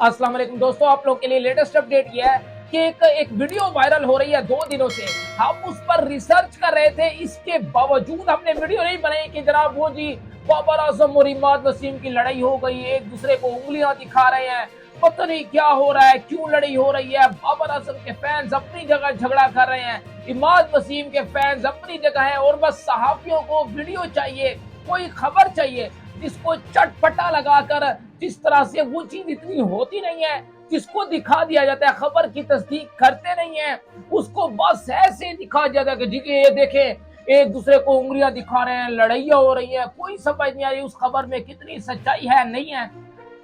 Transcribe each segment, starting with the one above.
अस्सलाम वालेकुम दोस्तों, आप लोग के लिए लेटेस्ट अपडेट ये है कि एक वीडियो वायरल हो रही है 2 दिनों से। हम उस पर रिसर्च कर रहे थे, इसके बावजूद हमने वीडियो नहीं बनाई कि जनाब वो जी बाबर आजम और इमाद वसीम की लड़ाई हो गई, एक दूसरे को उंगलियां दिखा रहे हैं, पता नहीं क्या हो रहा है, क्यों लड़ाई हो रही है। बाबर आजम के फैंस अपनी जगह झगड़ा कर रहे हैं, इमाद वसीम के फैंस अपनी जगह है, और बस सहाफियों को वीडियो चाहिए, कोई खबर चाहिए जिसको चटपटा लगाकर, जिस तरह से वो चीज इतनी होती नहीं है, जिसको दिखा दिया जाता है, खबर की तस्दीक करते नहीं है, उसको बस ऐसे दिखा दिया जाता है कि जी ये देखें एक दूसरे को उंगलियां दिखा रहे हैं, लड़ाइयां हो रही है, कोई समझ नहीं आ रही उस खबर में कितनी सच्चाई है नहीं है।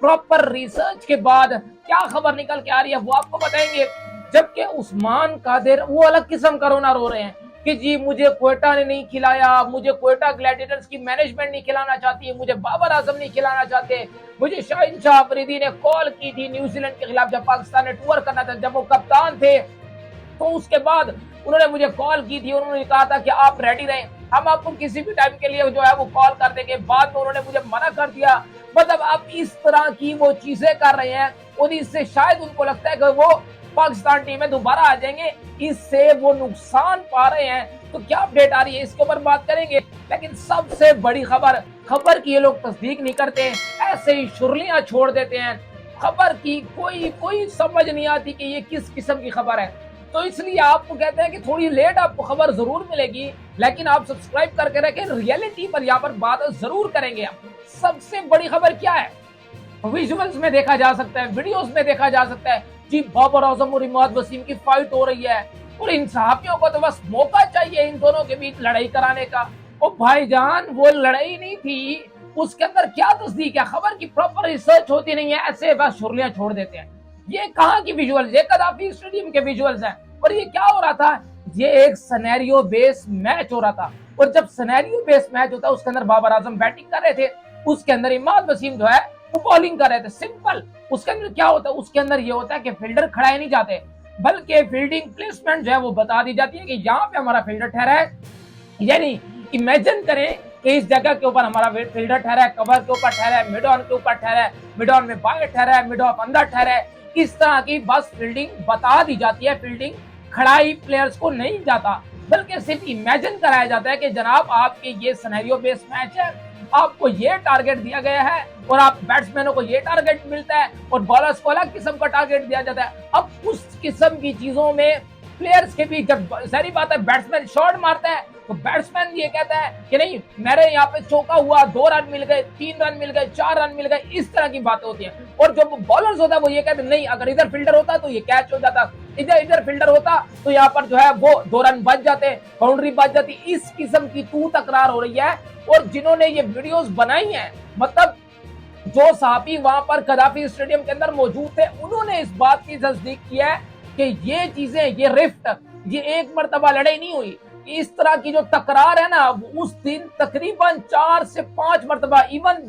प्रॉपर रिसर्च के बाद क्या खबर निकल के आ रही है वो आपको बताएंगे। जबकि उस्मान कादिर वो अलग किस्म का रोना रो रहे हैं कि जी मुझे क्वेटा ने नहीं खिलाया, मुझे क्वेटा ग्लैडिएटर्स की मैनेजमेंट नहीं खिलाना चाहती, मुझे बाबर आजम नहीं खिलाना चाहते, मुझे शाहिद शाह अफरीदी ने कॉल की थी न्यूजीलैंड के खिलाफ जब पाकिस्तान ने टूर करना था, जब वो कप्तान थे, तो उसके बाद उन्होंने मुझे कॉल की थी, उन्होंने कहा था कि आप रेडी रहें, हम आपको किसी भी टाइम के लिए जो है वो कॉल कर देंगे। बाद में उन्होंने मुझे मना कर दिया। मतलब आप इस तरह की वो चीजें कर रहे हैं और इससे शायद उनको लगता है कि वो पाकिस्तान टीम में दोबारा आ जाएंगे, इससे वो नुकसान पा रहे हैं। तो क्या अपडेट आ रही है इसके ऊपर बात करेंगे। लेकिन सबसे बड़ी खबर की ये लोग तस्दीक नहीं करते हैं, ऐसे ही शुरलियां छोड़ देते हैं। खबर की कोई समझ नहीं आती कि ये किस किस्म की खबर है। तो इसलिए आपको कहते हैं कि थोड़ी लेट आपको खबर जरूर मिलेगी, लेकिन आप सब्सक्राइब करके रखें, रियलिटी पर यहाँ पर बात जरूर करेंगे। आप सबसे बड़ी खबर क्या है, विजुअल्स में देखा जा सकता है, वीडियोस में देखा जा सकता है जी बाबर आजम और इमाद वसीम की फाइट हो रही है, और इन सहाफियों को तो बस मौका चाहिए इन दोनों के बीच लड़ाई कराने का। ओ भाईजान वो लड़ाई नहीं थी, उसके अंदर क्या तस्दीक है, खबर की प्रॉपर रिसर्च होती नहीं है, ऐसे बस शुरलियां छोड़ देते हैं। ये कहाँ की विजुअल्स, ये कदाफी स्टेडियम के विजुअल्स हैं। और ये क्या हो रहा था, ये एक सिनेरियो बेस मैच हो रहा था, और जब सिनेरियो बेस मैच होता है उसके अंदर बाबर आजम बैटिंग कर रहे थे, उसके अंदर इमाद वसीम जो है वो बॉलिंग कर रहे थे। सिंपल। उसके अंदर क्या होता है, उसके अंदर ये होता है कि फील्डर खड़ाए नहीं जाते, बल्कि फील्डिंग प्लेसमेंट जो है वो बता दी जाती है कि यहाँ पे हमारा फील्डर ठहरा है। यानी इमेजिन करें कि इस जगह के ऊपर हमारा फील्डर ठहरा है, कवर के ऊपर ठहरा है, मिड ऑन के ऊपर ठहरा है, मिड ऑन में बाहर ठहरा है, मिड ऑफ अंदर ठहरा है। इस तरह की बस फील्डिंग बता दी जाती है, फील्डिंग खड़ाई प्लेयर्स को नहीं जाता, बल्कि सिर्फ इमेजिन कराया जाता है कि जनाब आपके ये सिनेरियो बेस्ड मैच है, आपको ये टारगेट दिया गया है, और आप बैट्समैनों को ये टारगेट मिलता है और बॉलर्स को अलग किस्म का टारगेट दिया जाता है। अब उस किस्म की चीजों में प्लेयर्स के बीच, जब सारी बात है बैट्समैन शॉट मारता है तो बैट्समैन ये कहता है कि नहीं मेरे यहाँ पे चौका हुआ, 2 रन मिल गए, 3 रन मिल गए, 4 रन मिल गए, इस तरह की बातें होती हैं। और जो बॉलर्स होता है वो ये कहते हैं नहीं अगर इधर फील्डर होता तो ये कैच हो जाता, इधर फील्डर होता तो यहाँ पर जो है वो 2 रन बच जाते, बाउंड्री बच जाती। इस किस्म की तू तकरार हो रही है। और जिन्होंने ये वीडियोस बनाई हैं, मतलब जो सहाफी वहां पर कदाफी स्टेडियम के अंदर मौजूद थे, उन्होंने इस बात की तस्दीक की है कि ये चीजें, ये रिफ्ट, ये एक मर्तबा लड़ाई नहीं हुई। इस तरह की जो तकरार है ना, उस दिन तकरीबन 4 से 5 मर्तबा, इवन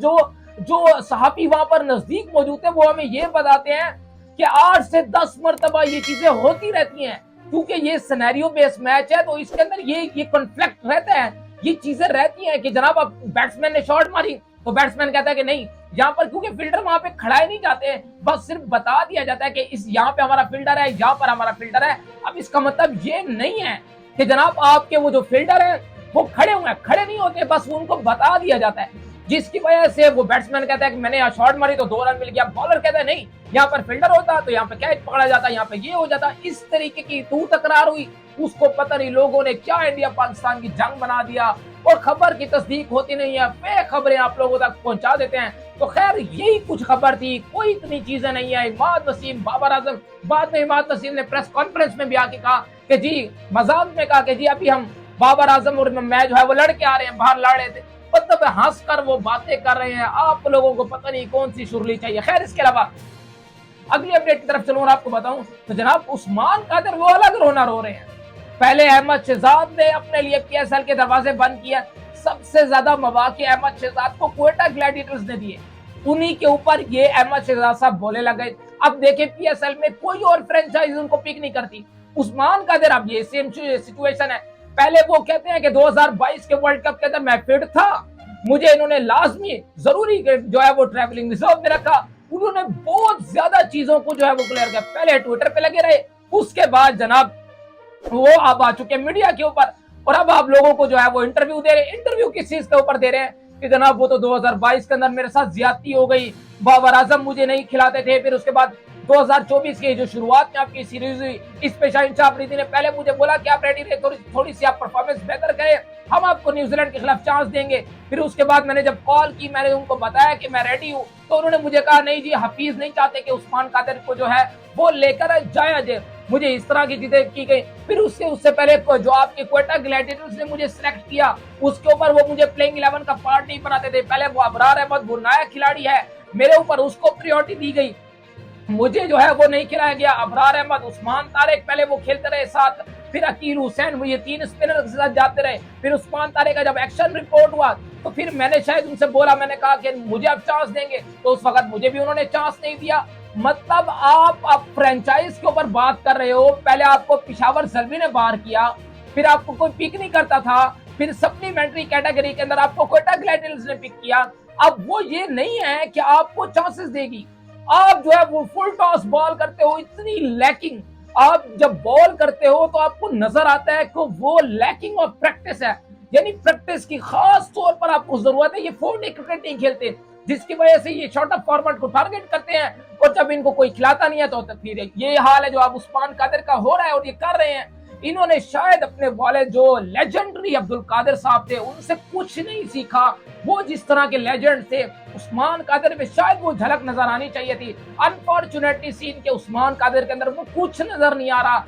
जो सहाफी वहां पर नजदीक मौजूद थे वो हमें ये बताते हैं कि 8 से 10 मर्तबा ये चीजें होती रहती हैं। क्योंकि ये सिनेरियो बेस्ड मैच है तो इसके अंदर ये कॉन्फ्लिक्ट रहता है, ये चीजें रहती हैं कि जनाब अब बैट्समैन ने शॉट मारी तो बैट्समैन कहता है कि नहीं यहाँ पर, क्योंकि फील्डर वहां पे खड़ाए नहीं जाते, बस सिर्फ बता दिया जाता है कि इस यहाँ पे हमारा फील्डर है, यहाँ पर हमारा फील्डर है। अब इसका मतलब ये नहीं है कि जनाब आपके वो जो फील्डर है वो खड़े हुए हैं, खड़े नहीं होते, बस उनको बता दिया जाता है, जिसकी वजह से वो बैट्समैन कहता है कि मैंने यहाँ शॉट मारी तो 2 रन मिल गया, बॉलर कहता है नहीं यहाँ पर फील्डर होता तो यहाँ पे कैच पकड़ा जाता, यहाँ पे ये हो जाता। इस तरीके की तू तकरार हुई, उसको पता नहीं लोगों ने क्या इंडिया पाकिस्तान की जंग बना दिया, और खबर की तस्दीक होती नहीं है, फेक खबरें आप लोगों तक पहुंचा देते हैं। तो खैर यही कुछ खबर थी, कोई इतनी चीजें नहीं है। इमाद वसीम, बाबर आजम, बाद में इमाद वसीम ने प्रेस कॉन्फ्रेंस में भी आके कहा कि जी मजाक में कहा कि जी अभी हम बाबर आजम और मैं जो है वो लड़के आ रहे हैं, बाहर लड़ रहे थे, मतलब हंस कर वो बातें कर रहे हैं। आप लोगों को पता नहीं कौन सी शुरली चाहिए। खैर इसके अलावा अगली अपडेट की तरफ चलूं और आपको बताऊं तो जनाब उस्मान कादिर वो अलग रोना रो रहे हैं। पहले अहमद शहजाद ने अपने लिए पीएसएल के दरवाजे बंद किया, सबसे ज्यादा मौके अहमद शहजाद को क्वेटा ग्लैडिएटर्स ने दिए, उन्हीं के ऊपर ये अहमद शहजाद साहब बोले लगे। अब देखे पीएसएल में कोई और फ्रेंचाइज उनको पिक नहीं करती। उस्मान कादिर अब ये सेम सिचुएशन है। पहले वो कहते हैं कि 2022 के वर्ल्ड कप के अंदर मैं फिट था, मुझे इन्होंने लाजमी जरूरी जो है वो ट्रैवलिंग रिजर्व में रखा, उन्होंने बहुत ज्यादा चीजों को जो है वो क्लियर किया। पहले ट्विटर पे लगे रहे, उसके बाद जनाब वो अब आ चुके हैं मीडिया के ऊपर, और अब आप लोगों को जो है वो इंटरव्यू दे रहे हैं। इंटरव्यू किस चीज के ऊपर दे रहे हैं कि जनाब वो तो 2022 के अंदर मेरे साथ ज्यादती हो गई, बाबर आजम मुझे नहीं खिलाते थे, फिर उसके बाद 2024 की जो शुरुआत में आपकी सीरीज हुई, इस पे शाहिन शाह अफरीदी ने पहले मुझे बोला कि आप रेडी रहे, थोड़ी सी आप परफॉर्मेंस बेहतर करें, हम आपको न्यूजीलैंड के खिलाफ चांस देंगे। फिर उसके बाद मैंने जब कॉल की, मैंने उनको बताया कि मैं रेडी हूँ, तो उन्होंने मुझे कहा नहीं जी, हफीज नहीं चाहते कि उस्मान कादिर को जो है वो लेकर जाया जाए। मुझे इस तरह की चीजें की गई। फिर उससे पहले जो आपके क्वेटा ग्लैडिएटर्स ने मुझे सिलेक्ट किया, उसके ऊपर वो मुझे प्लेइंग 11 का पार्ट नहीं बनाते थे। पहले वो अबरार अहमद, वो नया खिलाड़ी है, मेरे ऊपर उसको प्रायोरिटी दी गई, मुझे जो है वो नहीं खिलाया गया। अबरार अहमद, उस्मान तारिक पहले वो खेलते रहे साथ, फिर अकील हुसैन, वो ये 3 स्पिनर के साथ जाते रहे। फिर उस्मान तारिक का जब एक्शन रिपोर्ट हुआ तो फिर मैंने शायद उनसे बोला, मैंने कहा कि मुझे अब चांस देंगे, तो उस वक्त मुझे भी उन्होंने चांस नहीं दिया। मतलब आप फ्रेंचाइज के ऊपर बात कर रहे हो, पहले आपको पिशावर जल्वी ने बाहर किया, फिर आपको कोई पिक नहीं करता था, फिर सप्लीमेंट्री कैटेगरी के अंदर आपको क्वेटा ग्लैडिएटर्स ने पिक किया। अब वो ये नहीं है कि आपको चांसेस देगी, आप जो है वो फुल टॉस बॉल करते हो, इतनी लैकिंग, आप जब बॉल करते हो तो आपको नजर आता है कि वो लैकिंग ऑफ प्रैक्टिस है, यानी प्रैक्टिस की खास तौर पर आपको जरूरत है। ये 4-डे क्रिकेट नहीं खेलते, जिसकी वजह से ये शॉर्ट ऑफ फॉर्मेट को टारगेट करते हैं, और जब इनको कोई खिलाता नहीं है तो फिर ये हाल है जो अब उस्मान कादिर का हो रहा है, और ये कर रहे हैं। इन्होंने शायद अपने वाले जो लेजेंडरी अब्दुल कादिर साहब थे उनसे कुछ नहीं सीखा, वो जिस तरह के लेजेंड थे उस्मान कादिर में शायद वो झलक नजर आनी चाहिए थी। अनफॉर्चुनेटली सीन के उस्मान कादिर के अंदर वो कुछ नजर नहीं आ रहा।